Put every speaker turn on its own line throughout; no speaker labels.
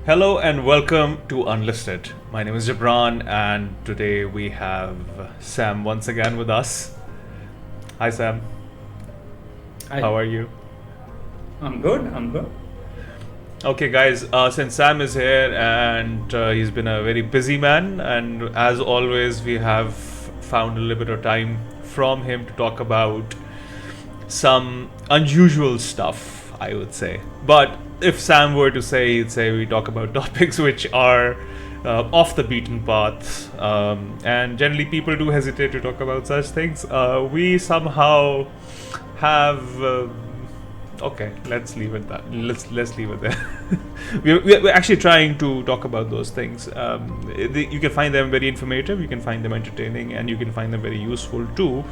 Hello and welcome to Unlisted. My name is Jabran, and today we have Sam once again with us. Hi, Sam.
Hi.
How are you?
I'm good.
Okay, guys, since Sam is here and he's been a very busy man, and as always, we have found a little bit of time from him to talk about some unusual stuff, I would say. But if Sam were to say, he'd say we talk about topics which are off the beaten path, and generally people do hesitate to talk about such things. We somehow have. Okay, let's leave it that. Let's leave it there. We're actually trying to talk about those things. You can find them very informative, you can find them entertaining, and you can find them very useful too.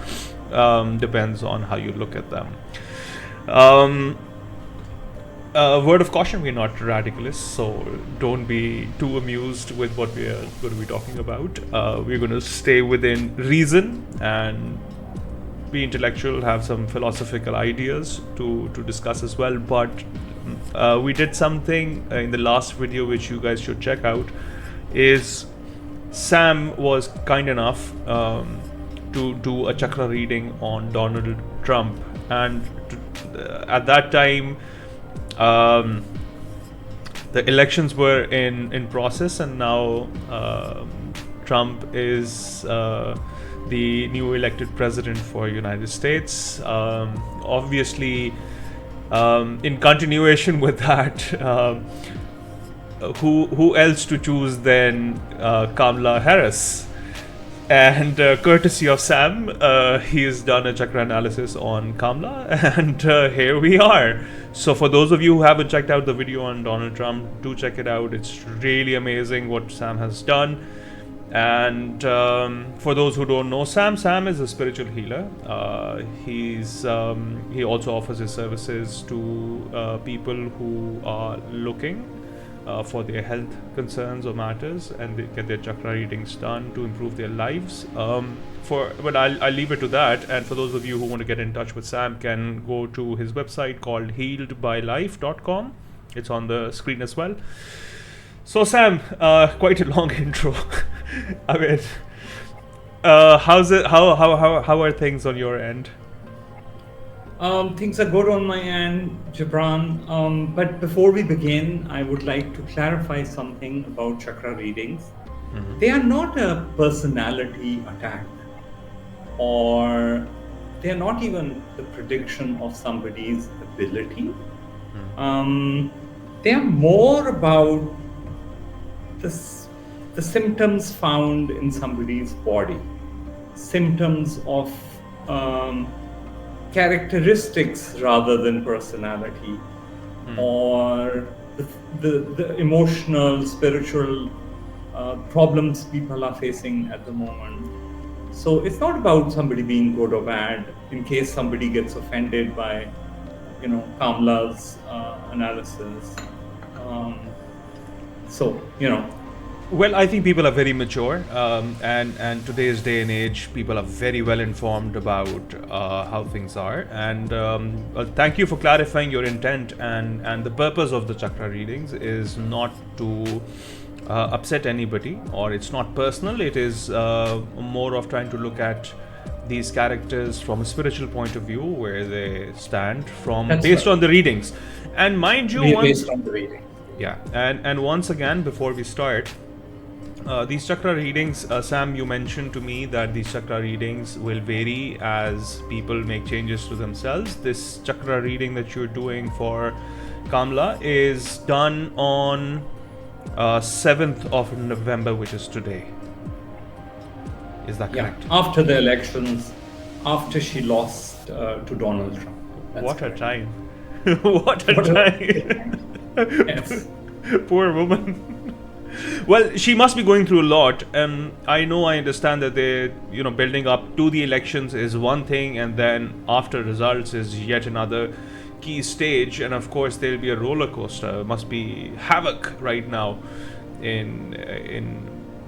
Depends on how you look at them. Word of caution: we're not radicalists, so don't be too amused with what we are going to be talking about. We're going to stay within reason and be intellectual, have some philosophical ideas to discuss as well. But we did something in the last video which you guys should check out. Is Sam was kind enough to do a chakra reading on Donald Trump, and at that time the elections were in process, and now Trump is the new elected president for United States. Obviously, in continuation with that, who else to choose than Kamala Harris? And courtesy of Sam, he's done a chakra analysis on Kamala, and here we are. So for those of you who haven't checked out the video on Donald Trump, do check it out. It's really amazing what Sam has done. And for those who don't know Sam is a spiritual healer. He also offers his services to people who are looking for their health concerns or matters, and they get their chakra readings done to improve their lives. But I'll leave it to that. And for those of you who want to get in touch with Sam, can go to his website called healedbylife.com. It's on the screen as well. So Sam, quite a long intro. I mean, how's it? How are things on your end?
Things are good on my end, Jabran. But before we begin, I would like to clarify something about chakra readings.
Mm-hmm.
They are not a personality attack, or they are not even the prediction of somebody's ability.
Mm-hmm.
They are more about the symptoms found in somebody's body, symptoms of characteristics rather than personality, or the emotional, spiritual problems people are facing at the moment. So it's not about somebody being good or bad, in case somebody gets offended by, Kamala's analysis.
Well, I think people are very mature, and today's day and age, people are very well informed about how things are. And thank you for clarifying your intent. And the purpose of the chakra readings is not to upset anybody, or it's not personal. It is more of trying to look at these characters from a spiritual point of view, where they stand from based on the readings. And mind you,
based on the reading.
Yeah, and once again, before we start, these chakra readings, Sam, you mentioned to me that these chakra readings will vary as people make changes to themselves. This chakra reading that you're doing for Kamala is done on 7th of November, which is today. Is that correct?
Yeah, after the elections, after she lost to Donald Trump.
What a time. What a time.
Yes.
Poor woman. Well, she must be going through a lot. I understand that they, building up to the elections is one thing, and then after results is yet another key stage. And of course, there'll be a roller coaster. It must be havoc right now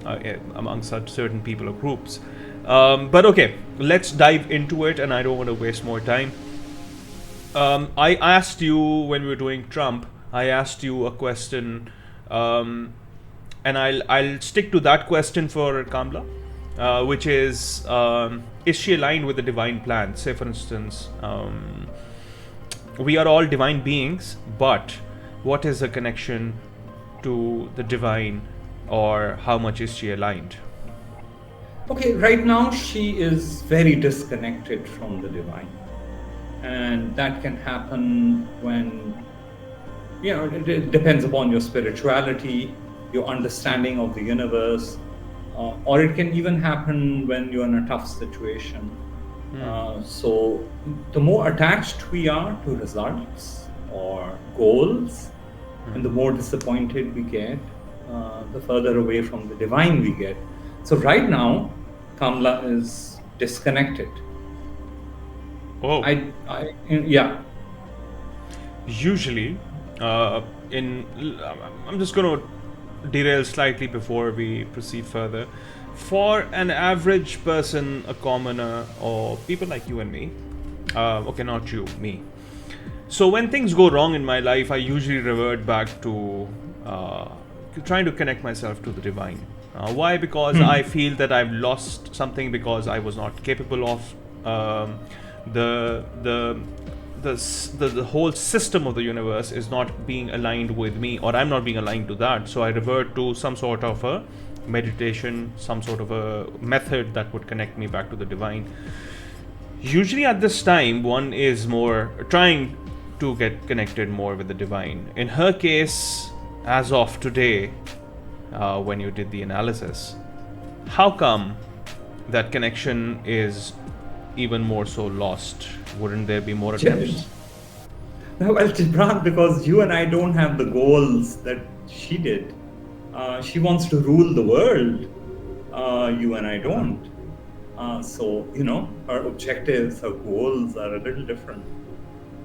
amongst certain people or groups. But okay, let's dive into it, and I don't want to waste more time. I asked you when we were doing Trump, I asked you a question And I'll stick to that question for Kamla, which is she aligned with the divine plan? Say, for instance, we are all divine beings, but what is the connection to the divine, or how much is she aligned?
Okay, right now she is very disconnected from the divine. And that can happen when, it depends upon your spirituality, your understanding of the universe, or it can even happen when you're in a tough situation. So the more attached we are to results or goals, and the more disappointed we get, the further away from the divine we get. So right now, Kamala is disconnected.
Oh.
Yeah.
Usually, I'm just going to derail slightly before we proceed further. For an average person, a commoner, or people like you and me, okay, not you, me. So when things go wrong in my life, I usually revert back to trying to connect myself to the divine. Why? Because I feel that I've lost something because I was not capable of the whole system of the universe is not being aligned with me, or I'm not being aligned to that. So I revert to some sort of a meditation, some sort of a method that would connect me back to the divine. Usually at this time, one is more trying to get connected more with the divine. In her case, as of today, when you did the analysis, how come that connection is even more so lost? Wouldn't there be more attempts?
Well, Gibran, because you and I don't have the goals that she did. She wants to rule the world. You and I don't. So, her objectives, her goals are a little different.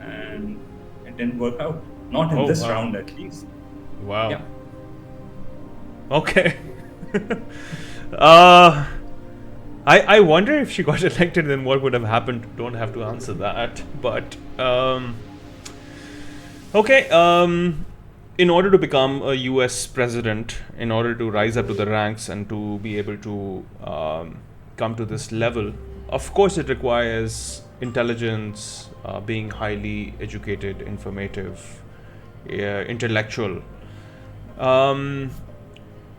And it didn't work out. Not in this round, at least.
Wow.
Yeah.
Okay. I wonder if she got elected, then what would have happened. Don't have to answer that. But, okay. In order to become a US president, in order to rise up to the ranks and to be able to come to this level, of course it requires intelligence, being highly educated, informative, intellectual.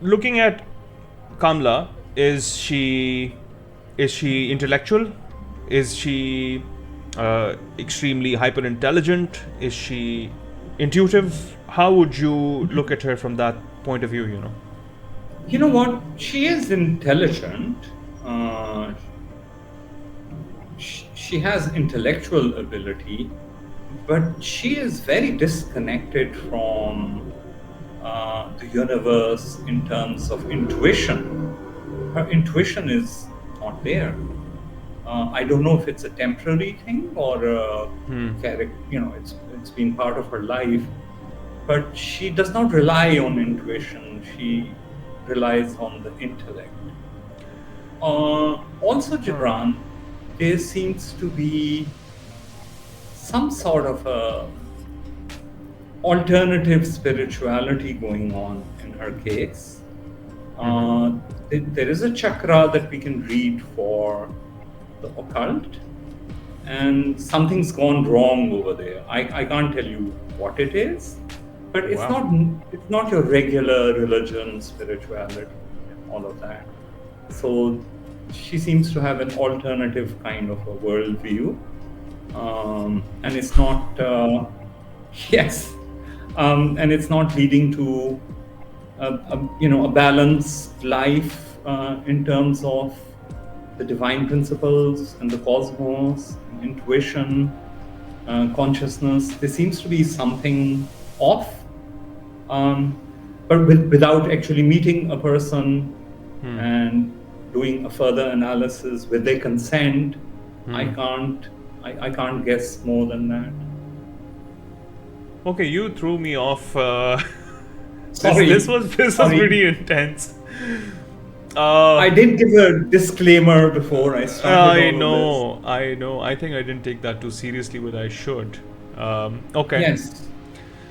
Looking at Kamala, is she intellectual? Is she extremely hyper intelligent? Is she intuitive? How would you look at her from that point of view?
You know what? She is intelligent. She has intellectual ability, but she is very disconnected from the universe in terms of intuition. Her intuition is not there. I don't know if it's a temporary thing or it's been part of her life, but she does not rely on intuition. She relies on the intellect. Also, Gibran, there seems to be some sort of a alternative spirituality going on in her case. There is a chakra that we can read for the occult, and something's gone wrong over there. I can't tell you what it is, but it's not your regular religion, spirituality, all of that. So she seems to have an alternative kind of a worldview, and it's not and it's not leading to a balanced life in terms of the divine principles and the cosmos, intuition, consciousness. There seems to be something off, but without actually meeting a person and doing a further analysis with their consent, I can't guess more than that.
Okay, you threw me off.
Sorry.
This was pretty intense.
I did give a disclaimer before I started.
I know. I think I didn't take that too seriously, but I should. Okay.
Yes.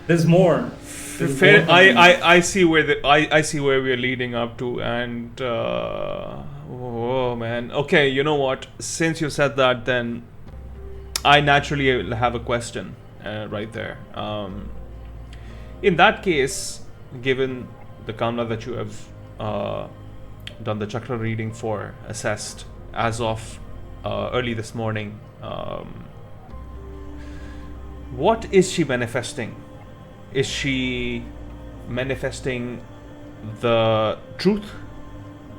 There's more. There's
Fair.
more coming.
I see where I see where we're leading up to, and oh man. Okay, you know what? Since you said that, then I naturally have a question right there. In that case, given the Kamala that you have done the chakra reading for, assessed as of early this morning, what is she manifesting? Is she manifesting the truth,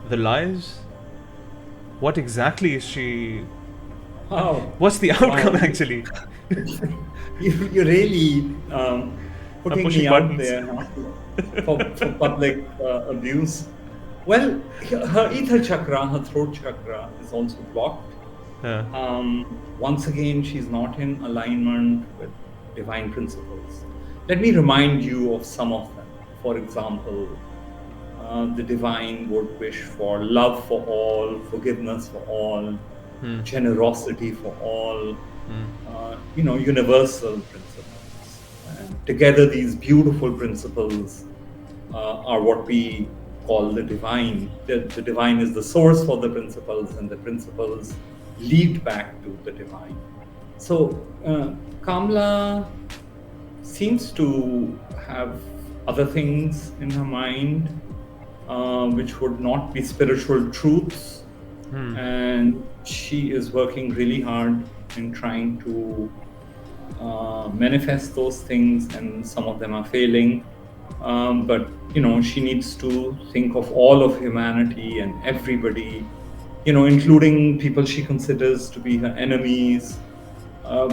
the lies? What exactly is she?
Wow.
What's the outcome
Wow.
actually?
You're really putting
pushing
me
buttons.
out there, huh, for public abuse. Well, her ether chakra, her throat chakra, is also blocked. Once again, she's not in alignment with divine principles. Let me remind you of some of them. For example, the divine would wish for love for all, forgiveness for all, generosity for all, universal principles. And together, these beautiful principles are what we call the divine. The divine is the source for the principles, and the principles lead back to the divine. So, Kamala seems to have other things in her mind which would not be spiritual truths, and she is working really hard in trying to manifest those things, and some of them are failing. But she needs to think of all of humanity and everybody, including people she considers to be her enemies,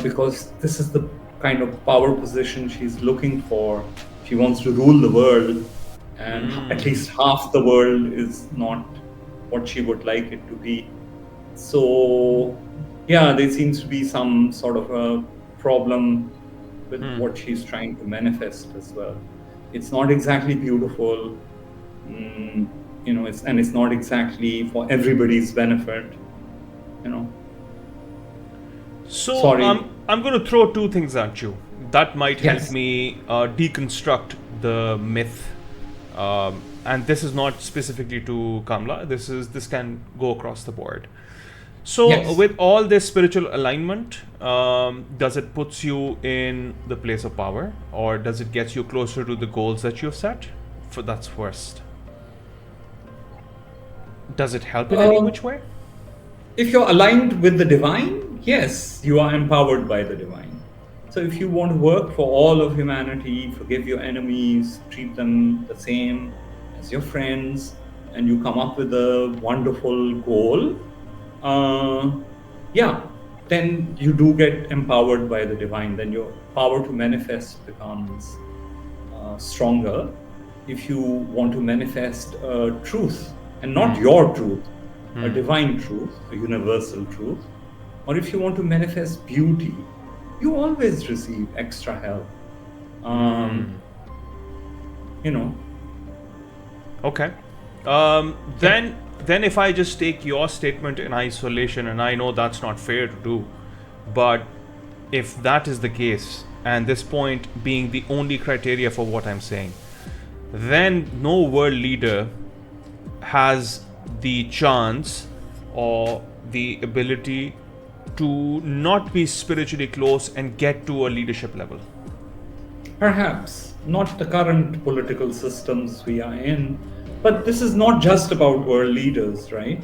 because this is the kind of power position she's looking for. She wants to rule the world, and at least half the world is not what she would like it to be. So, yeah, there seems to be some sort of a problem with what she's trying to manifest as well. It's not exactly beautiful, it's not exactly for everybody's benefit,
So
Sorry.
I'm going to throw two things at you that might help
Yes.
me deconstruct the myth. And this is not specifically to Kamala. This can go across the board. So
Yes.
with all this spiritual alignment, does it puts you in the place of power, or does it get you closer to the goals that you've set? That's first. Does it help in any which way?
If you're aligned with the divine, yes, you are empowered by the divine. So if you want to work for all of humanity, forgive your enemies, treat them the same as your friends, and you come up with a wonderful goal, then you do get empowered by the divine. Then your power to manifest becomes stronger. If you want to manifest truth, and not your truth, a divine truth, a universal truth, or if you want to manifest beauty, you always receive extra help.
Okay. Then if I just take your statement in isolation, and I know that's not fair to do, but if that is the case, and this point being the only criteria for what I'm saying, then no world leader has the chance or the ability to not be spiritually close and get to a leadership level.
Perhaps not the current political systems we are in, but this is not just about world leaders, right?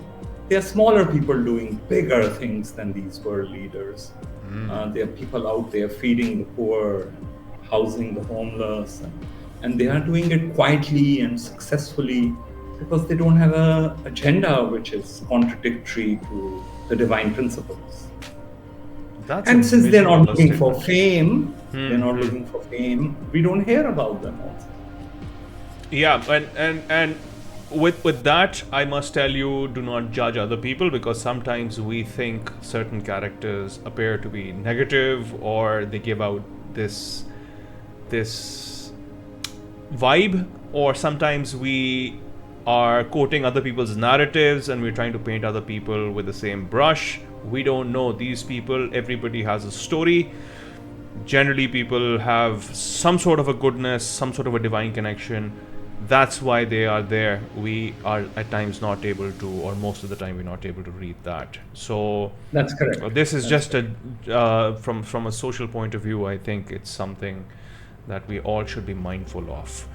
There are smaller people doing bigger things than these world leaders. There are people out there feeding the poor, housing the homeless, and they are doing it quietly and successfully because they don't have an agenda which is contradictory to the divine principles. And since they're not looking for fame, we don't hear about them also.
Yeah, and with that, I must tell you, do not judge other people, because sometimes we think certain characters appear to be negative, or they give out this vibe, or sometimes we are quoting other people's narratives and we're trying to paint other people with the same brush. We don't know these people. Everybody has a story. generally people have some sort of a goodness, some sort of a divine connection. That's why they are there. We are at times not able to, or most of the time we're not able to read that. So
That's correct.
this is
That's
just from a social point of view, I think it's something that we all should be mindful of.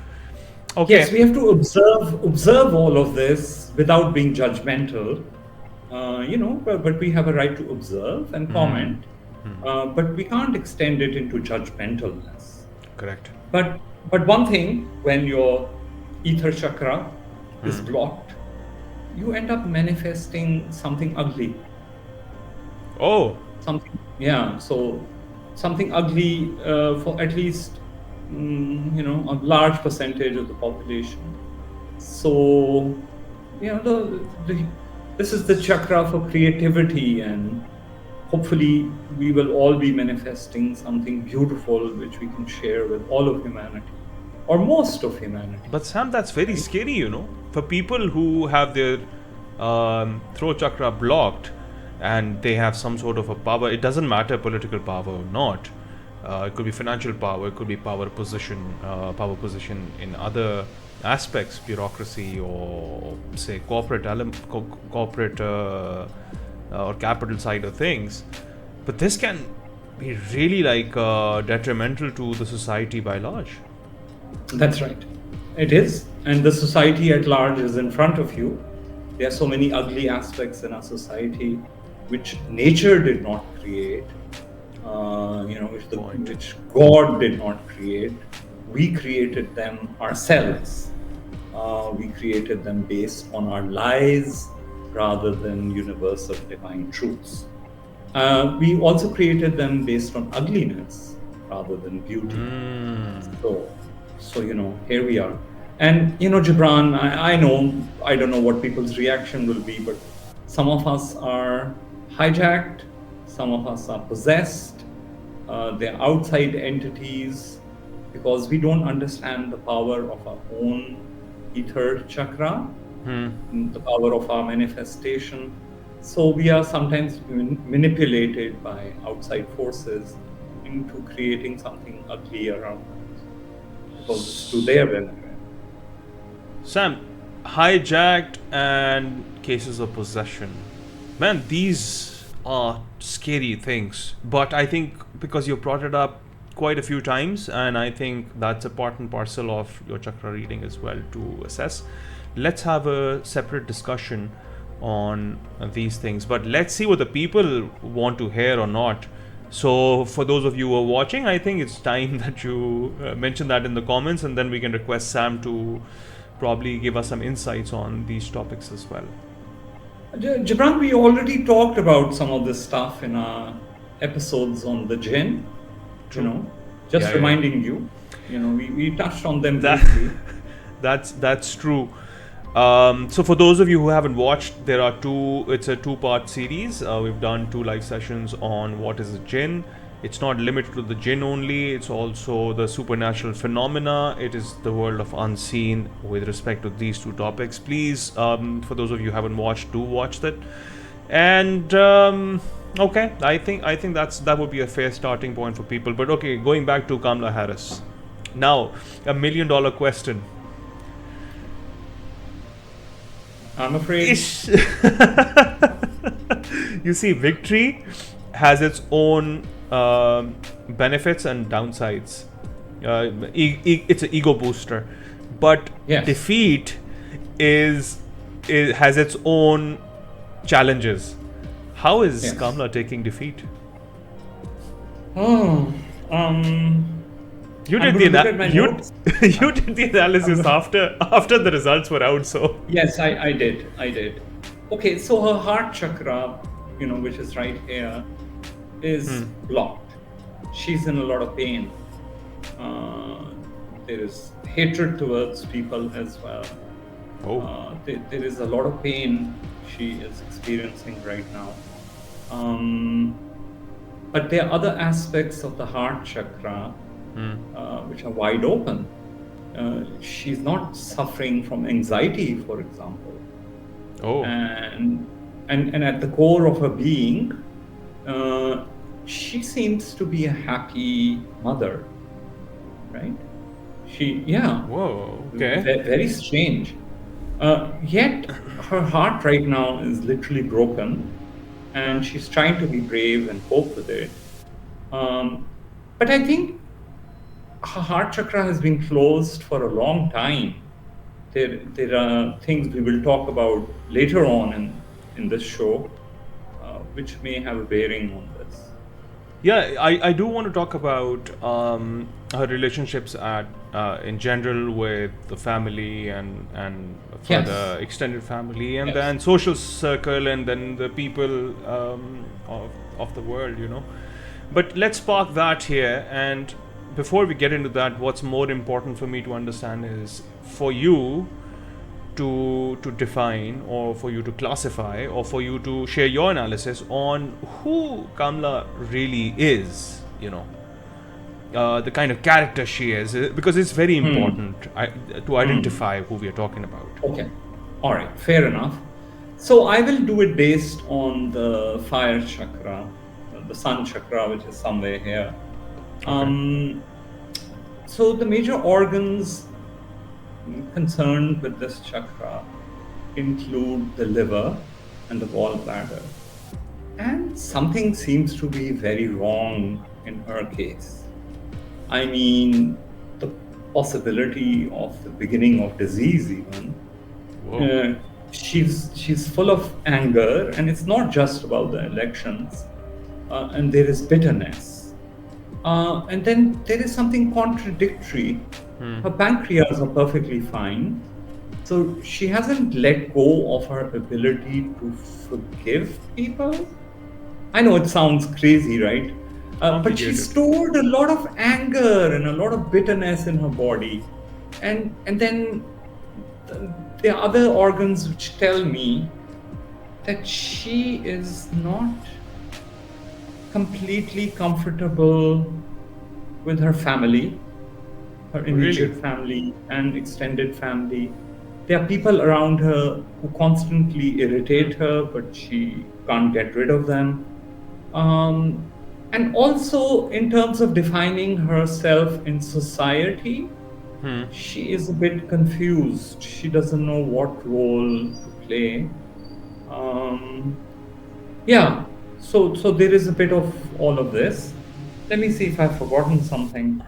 Okay.
Yes, we have to observe all of this without being judgmental. But we have a right to observe and comment. But we can't extend it into judgmentalness.
Correct.
But one thing, when your ether chakra is blocked, you end up manifesting something ugly.
Oh.
So something ugly for at least a large percentage of the population. So this is the chakra for creativity, and hopefully we will all be manifesting something beautiful which we can share with all of humanity, or most of humanity.
But Sam, that's very scary, for people who have their throat chakra blocked and they have some sort of a power. It doesn't matter political power or not. It could be financial power, it could be power position in other aspects, bureaucracy, or say corporate or capital side of things. But this can be really detrimental to the society by large.
That's right. It is. And the society at large is in front of you. There are so many ugly aspects in our society which nature did not create, which God did not create. We created them ourselves. We created them based on our lies rather than universal divine truths. We also created them based on ugliness rather than beauty. So here we are. And Gibran, I don't know what people's reaction will be, but some of us are hijacked, some of us are possessed, they're outside entities, because we don't understand the power of our own ether chakra, the power of our manifestation. So we are sometimes manipulated by outside forces into creating something ugly around us, because it's to their benefit.
Sam, hijacked and cases of possession. Man, these are scary things. But I think because you brought it up quite a few times, and I think that's a part and parcel of your chakra reading as well to assess. Let's have a separate discussion on these things. But let's see what the people want to hear or not. So for those of you who are watching, I think it's time that you mention that in the comments, and then we can request Sam to probably give us some insights on these topics as well.
Gibran, we already talked about some of this stuff in our episodes on the jinn. Reminding you. We touched on them briefly.
That's true. So for those of you who haven't watched, it's a two-part series. We've done 2 live sessions on what is a jinn. It's not limited to the jinn only, it's also the supernatural phenomena. It is the world of unseen with respect to these 2 topics. Please, for those of you who haven't watched, do watch that. And okay, I think that would be a fair starting point for people. But okay, going back to Kamala Harris. Now, $1 million question.
I'm afraid.
You see, victory has its own benefits and downsides. It's an ego booster, but
yes.
Defeat has its own challenges. How is Kamala taking defeat?
You
did the analysis after the results were out. So
yes, I did. Okay, so her heart chakra, which is right here, is blocked. She's in a lot of pain. There is hatred towards people as well. There is a lot of pain she is experiencing right now. But there are other aspects of the heart chakra which are wide open. She's not suffering from anxiety, for example. And at the core of her being, she seems to be a happy mother, right? Yeah.
Whoa. Okay.
Very strange. Yet her heart right now is literally broken, and she's trying to be brave and cope with it. But I think her heart chakra has been closed for a long time. There are things we will talk about later on in this show, which may have a bearing on this.
Yeah, I do want to talk about her relationships in general with the family and further
Yes.
extended family, and
Yes.
then social circle, and then the people of the world, But let's park that here. And before we get into that, what's more important for me to understand is for you to define, or for you to classify, or for you to share your analysis on who Kamala really is, the kind of character she is, because it's very important to identify who we are talking about.
Okay. All right. Fair enough. So I will do it based on the fire chakra, the sun chakra, which is somewhere here. So the major organs concerned with this chakra include the liver and the gallbladder. And something seems to be very wrong in her case. I mean, the possibility of the beginning of disease even. She's full of anger, and it's not just about the elections. And there is bitterness. And then there is something contradictory. Her pancreas are perfectly fine. So she hasn't let go of her ability to forgive people. I know it sounds crazy, right? But she stored a lot of anger and a lot of bitterness in her body. And then there are other organs which tell me that she is not completely comfortable with her family, her immediate family and extended family. There are people around her who constantly irritate her, but she can't get rid of them. And also, in terms of defining herself in society, she is a bit confused. She doesn't know what role to play. Yeah, so there is a bit of all of this. Let me see if I've forgotten something.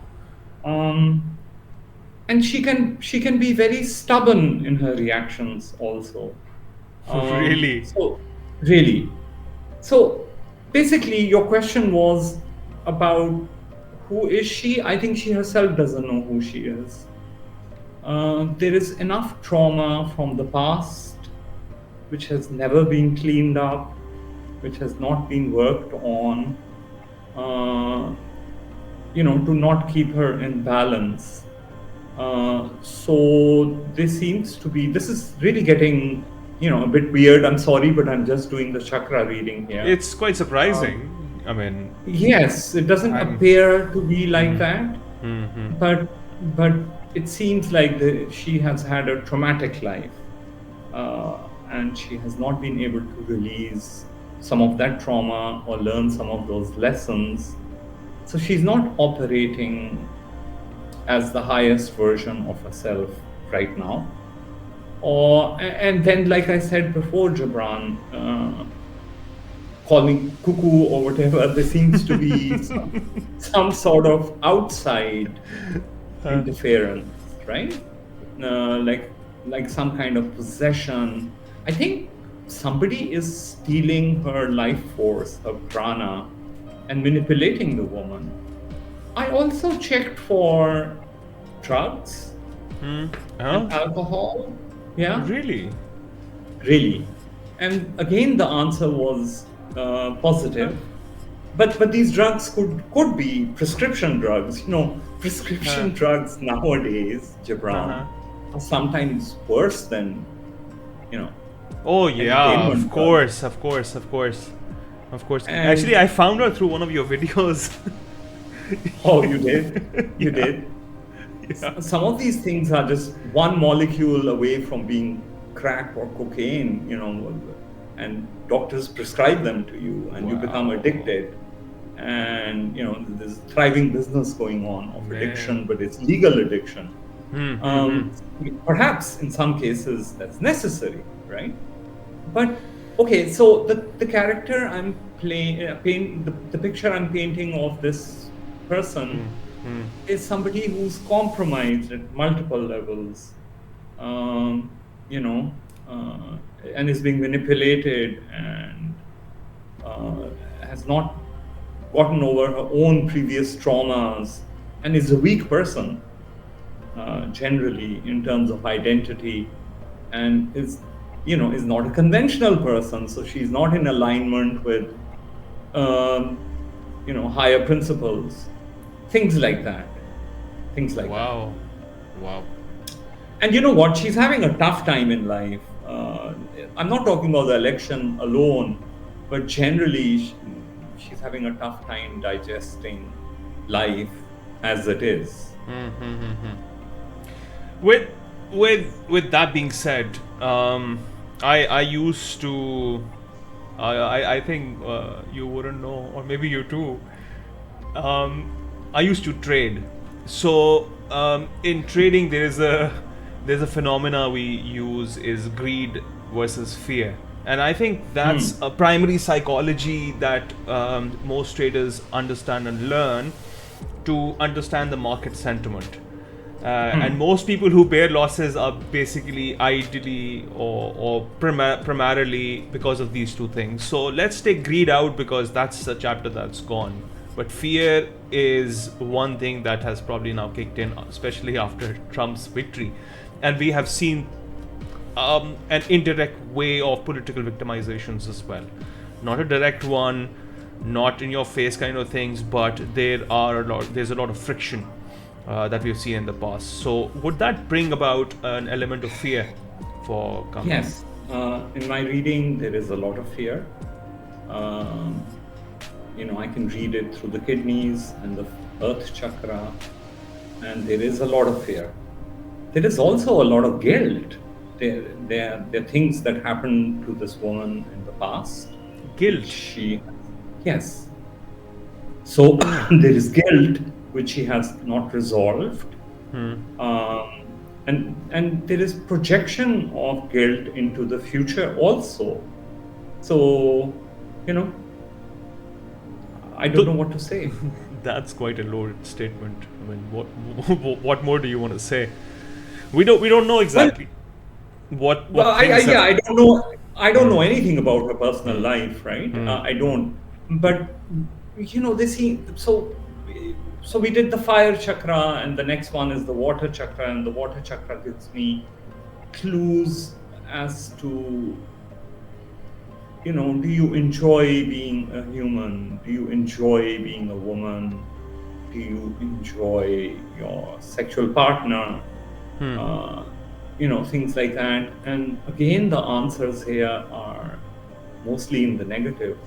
And she can be very stubborn in her reactions also.
Really?
Really. So basically, your question was about who is she? I think she herself doesn't know who she is. There is enough trauma from the past which has never been cleaned up, which has not been worked on, to not keep her in balance. So this is really getting, a bit weird. I'm sorry, but I'm just doing the chakra reading here.
It's quite surprising.
Yes, it doesn't appear to be like that, but it seems like she has had a traumatic life, and she has not been able to release some of that trauma or learn some of those lessons. So she's not operating as the highest version of herself right now. And then, like I said before, Jabran, calling cuckoo or whatever, there seems to be some sort of outside interference, right? Like some kind of possession. I think somebody is stealing her life force, her prana, and manipulating the woman. I also checked for drugs and alcohol. Yeah.
Really?
Really. And again, the answer was positive. But these drugs could be prescription drugs. Prescription drugs nowadays, Jabran, are sometimes worse than,
Oh yeah, of course. Actually, I found her through one of your videos.
Oh, you did? You did? Yeah. Some of these things are just one molecule away from being crack or cocaine, and doctors prescribe them to you and you become addicted. and there's thriving business going on of
Yeah.
addiction, but it's legal addiction. Perhaps in some cases that's necessary, right? But okay, so the character I'm playing, the picture I'm painting of this person is somebody who's compromised at multiple levels, and is being manipulated and has not gotten over her own previous traumas, and is a weak person generally in terms of identity, and is not a conventional person, so she's not in alignment with higher principles, things like that.
Wow.
And you know what, she's having a tough time in life. I'm not talking about the election alone, but generally she's having a tough time digesting life as it is.
With that being said, I used to, I think you wouldn't know, or maybe you too. I used to trade. So in trading, there's a phenomena we use is greed versus fear, and I think that's a primary psychology that most traders understand and learn to understand the market sentiment. And most people who bear losses are basically ideally or primarily because of these two things. So let's take greed out because that's a chapter that's gone. But fear is one thing that has probably now kicked in, especially after Trump's victory. And we have seen an indirect way of political victimizations as well. Not a direct one, not in your face kind of things, but there's a lot of friction that we've seen in the past. So would that bring about an element of fear for Kamala?
Yes. In my reading, there is a lot of fear. I can read it through the kidneys and the earth chakra, and there is a lot of fear. There is also a lot of guilt. There are things that happened to this woman in the past.
Guilt?
Yes. So there is guilt which she has not resolved. And there is projection of guilt into the future also. So, I don't know what to say.
That's quite a loaded statement. I mean, what more do you want to say? We don't know exactly what.
I don't know. I don't know anything about her personal life, right? I don't. But they seem so. So we did the fire chakra, and the next one is the water chakra, and the water chakra gives me clues as to, do you enjoy being a human? Do you enjoy being a woman? Do you enjoy your sexual partner? Things like that. And again, the answers here are mostly in the negative.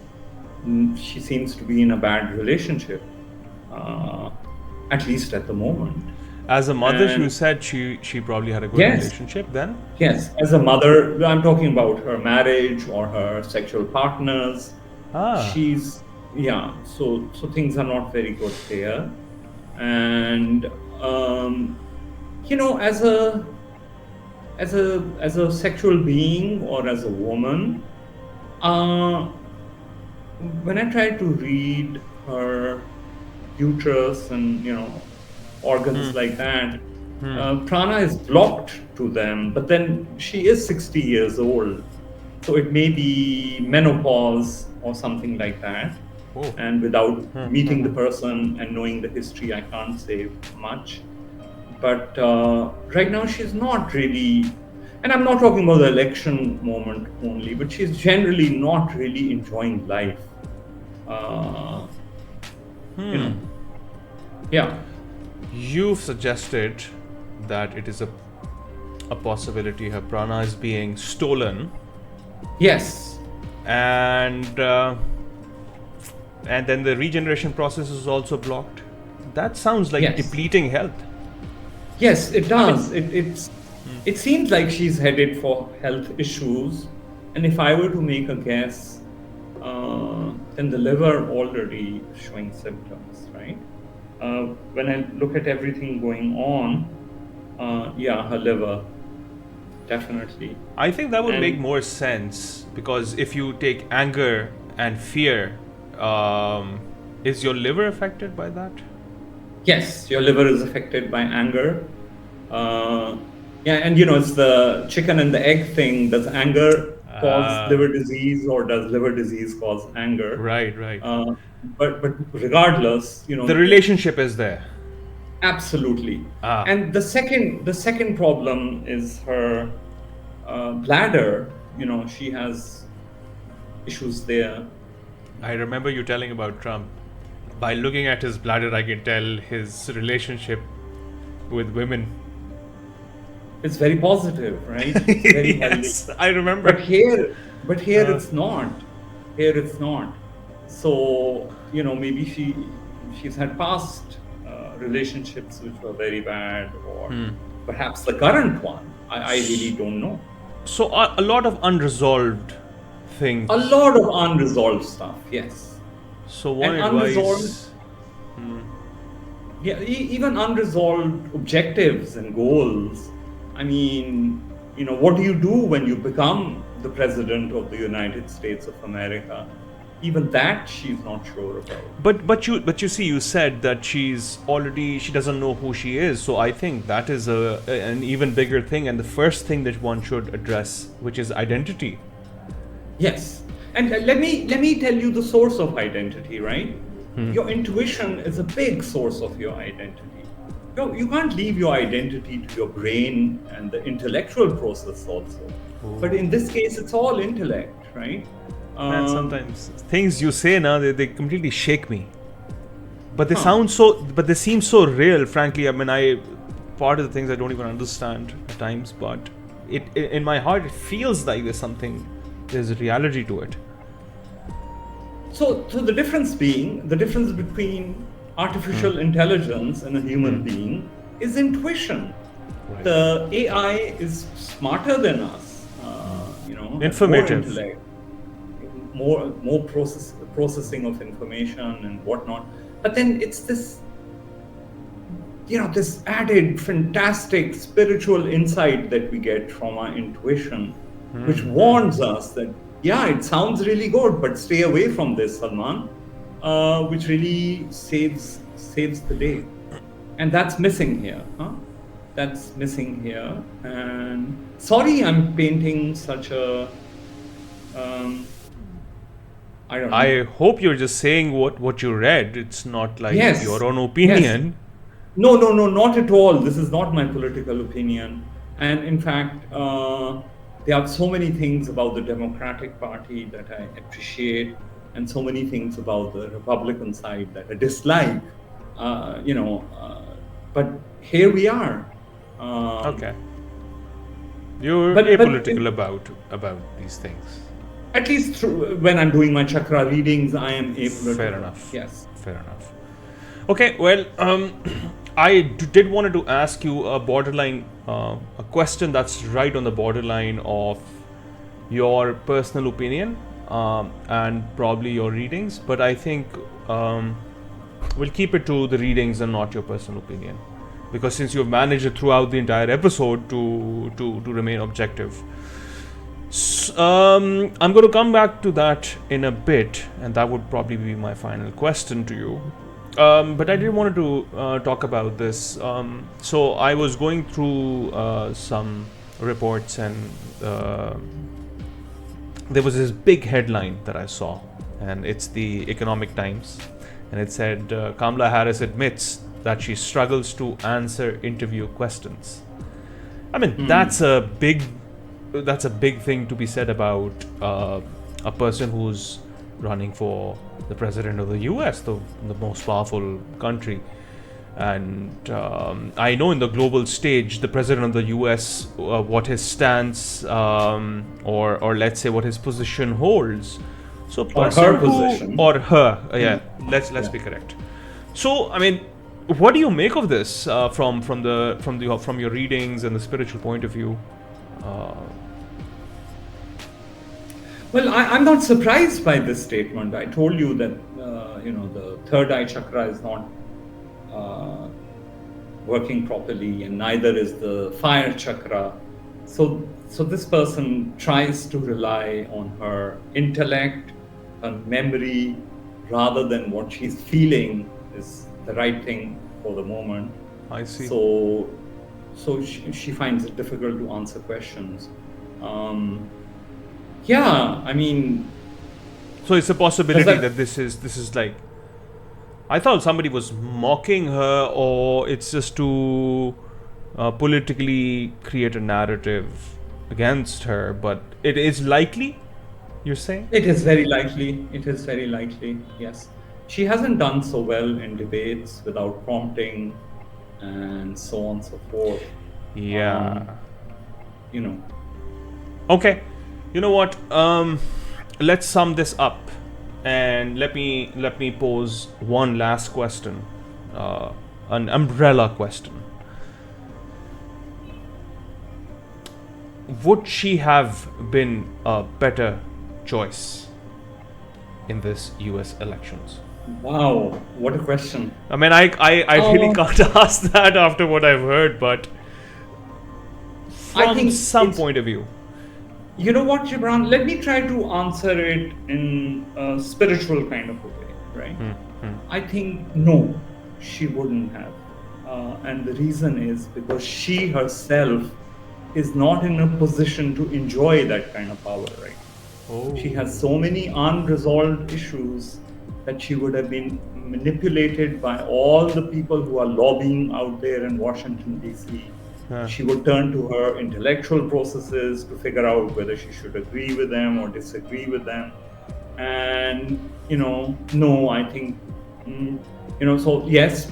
She seems to be in a bad relationship. At least at the moment.
As a mother, you said she probably had a good relationship then?
Yes, as a mother, I'm talking about her marriage or her sexual partners. So things are not very good there. And as a sexual being or as a woman, when I try to read her uterus and organs like that, prana is blocked to them, but then she is 60 years old, so it may be menopause or something like that. And without meeting the person and knowing the history, I can't say much. But right now she's not really, and I'm not talking about the election moment only, but she's generally not really enjoying life. Yeah.
You've suggested that it is a possibility her prana is being stolen.
Yes.
And then the regeneration process is also blocked. That sounds like depleting health.
Yes, it does. It seems like she's headed for health issues. And if I were to make a guess, then the liver already showing symptoms, right? When I look at everything going on, her liver, definitely.
I think that would make
And
more sense, because if you take anger and fear, is your liver affected by that?
yes, your liver is affected by anger. And it's the chicken and the egg thing. Does anger cause liver disease, or does liver disease cause anger?
Right.
But regardless,
The relationship is there.
absolutely.
Ah.
And the second problem is her bladder. She has issues there.
I remember you telling about Trump. By looking at his bladder, I can tell his relationship with women.
It's very positive, right? It's very
Yes,
healthy.
I remember.
But here it's not. Here it's not. So maybe she's had past relationships which were very bad, or perhaps the current one. I really don't know.
So a lot of unresolved things.
A lot of unresolved stuff. Yes.
So one
And
advice.
unresolved. Yeah, even unresolved objectives and goals. I mean, what do you do when you become the president of the United States of America? Even that she's not sure about.
But you see, you said that she doesn't know who she is. So I think that is an even bigger thing, and the first thing that one should address, which is identity.
Yes, and let me tell you the source of identity, right? Your intuition is a big source of your identity. You can't leave your identity to your brain and the intellectual process also. But in this case, it's all intellect, right?
And sometimes things you say now, they completely shake me. But they they seem so real, frankly. I mean, part of the things I don't even understand at times, but in my heart, it feels like there's a reality to it.
So the difference between artificial intelligence and a human being is intuition.
Right.
The AI is smarter than us,
informative,
more intellect, more processing of information and whatnot. But then it's this, this added fantastic spiritual insight that we get from our intuition, which warns us that, it sounds really good, but stay away from this, Salman, which really saves the day. And that's missing here. That's missing here. And sorry, I'm painting such a, I don't know.
I hope you're just saying what you read. It's not like
Yes.
your own opinion.
Yes. No, not at all. This is not my political opinion. And in fact, there are so many things about the Democratic Party that I appreciate, and so many things about the Republican side that I dislike. But here we are.
Okay. You're
but
apolitical about these things.
At least when I'm doing my chakra readings, I am apolitical.
Fair enough.
Yes.
Fair enough. Okay, well, I did wanted to ask you a question that's right on the borderline of your personal opinion and probably your readings, but I think we'll keep it to the readings and not your personal opinion, because since you've managed it throughout the entire episode to remain objective. I'm going to come back to that in a bit, and that would probably be my final question to you. But I did wanted to talk about this. So I was going through some reports, and there was this big headline that I saw, and it's the Economic Times, and it said Kamala Harris admits that she struggles to answer interview questions. I mean, that's a big thing to be said about a person who's running for the president of the US, the most powerful country. And I know in the global stage, the president of the US, what his stance or let's say what his position holds. So
Or her position.
Or her, let's be correct. So I mean, what do you make of this from your readings and the spiritual point of view?
Well, I'm not surprised by this statement. I told you that the third eye chakra is not uh, working properly, and neither is the fire chakra. So this person tries to rely on her intellect, her memory, rather than what she's feeling is the right thing for the moment.
I see.
So she finds it difficult to answer questions. Yeah, I mean,
So it's a possibility
that-
that this is like, I thought somebody was mocking her, or it's just to politically create a narrative against her. But it is likely, you're saying?
it is very likely. It is very likely. Yes, she hasn't done so well in debates without prompting, and so on and so forth.
Yeah.
You know,
Okay. You know what? Let's sum this up, and let me pose one last question, an umbrella question. Would she have been a better choice in this U.S. elections?
wow, what a question.
I mean, I really
Oh.
can't ask that after what I've heard, but
I
from
think
some
it's-
point of view.
You know what, Gibran? Let me try to answer it in a spiritual kind of a way, right? I think no, she wouldn't have. And the reason is because she herself is not in a position to enjoy that kind of power, right?
Oh.
She has so many unresolved issues that she would have been manipulated by all the people who are lobbying out there in Washington, D.C. She would turn to her intellectual processes to figure out whether she should agree with them or disagree with them. And, no, I think, so yes,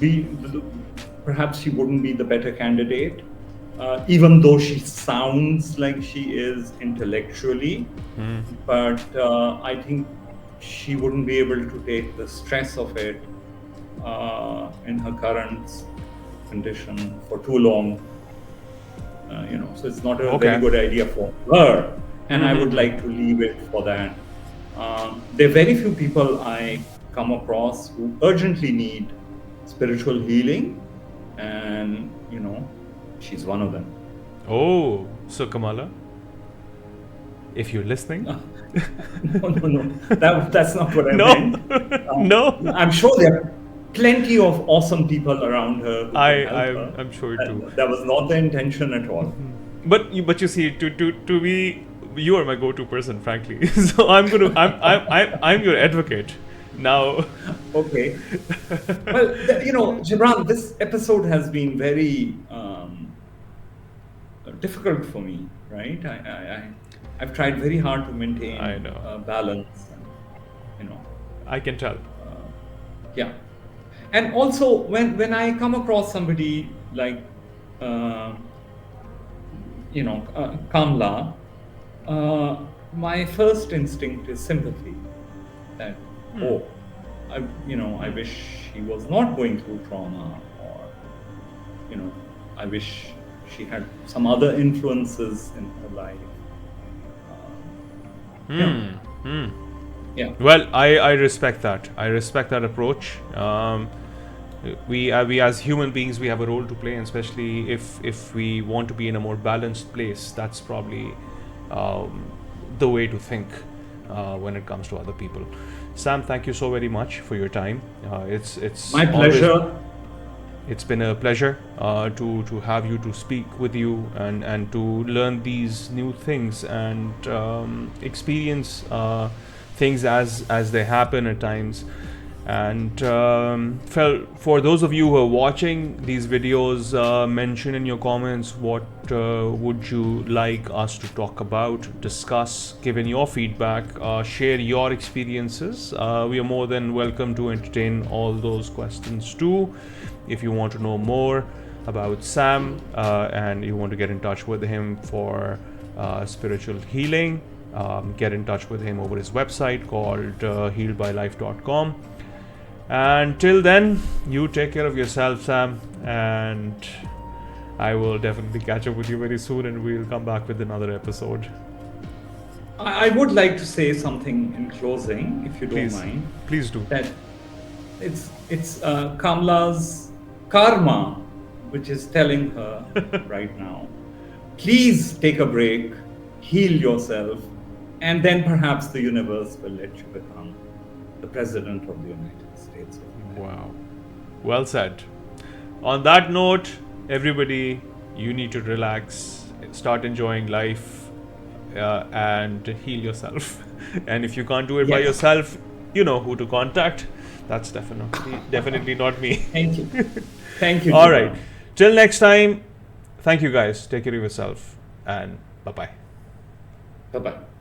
perhaps she wouldn't be the better candidate, even though she sounds like she is intellectually. But I think she wouldn't be able to take the stress of it in her current condition for too long. So it's not a very good idea for her, and I would like to leave it for that. There are very few people I come across who urgently need spiritual healing, and she's one of them.
Oh, so Kamala, if you're listening,
No, that's not what I
No.
meant.
No.
I'm sure there are plenty of awesome people around her. Who can help her.
I'm sure too.
That was not the intention at all.
But you see, to be, you are my go-to person, frankly. So I'm your advocate now.
Okay. Well, Gibran, this episode has been very difficult for me, right? I've tried very hard to maintain
I know.
balance, and,
I can tell.
yeah. And also, when I come across somebody like, Kamala, my first instinct is sympathy. That, I wish she was not going through trauma, or, I wish she had some other influences in her life. Yeah.
Well, I respect that. I respect that approach. We as human beings, we have a role to play, and especially if we want to be in a more balanced place, that's probably the way to think when it comes to other people. Sam, thank you so very much for your time. It's
My pleasure.
It's been a pleasure to have you, to speak with you, and to learn these new things and experience things as they happen at times. And for those of you who are watching these videos, mention in your comments what would you like us to talk about, discuss, give in your feedback, share your experiences. We are more than welcome to entertain all those questions too. If you want to know more about Sam and you want to get in touch with him for spiritual healing, get in touch with him over his website called healedbylife.com. And till then, you take care of yourself, Sam, and I will definitely catch up with you very soon, and we'll come back with another episode.
I would like to say something in closing, if you don't
Please,
mind.
please do.
That it's Kamala's karma, which is telling her right now, please take a break, heal yourself, and then perhaps the universe will let you become the president of the United States of America.
Wow. Well said. On that note, everybody, you need to relax, start enjoying life, and heal yourself. And if you can't do it by
Yes.
yourself, you know who to contact. That's definitely not me.
Thank you. Thank you.
All
Jivan.
right. Till next time, thank you guys. Take care of yourself, and bye bye.
Bye-bye.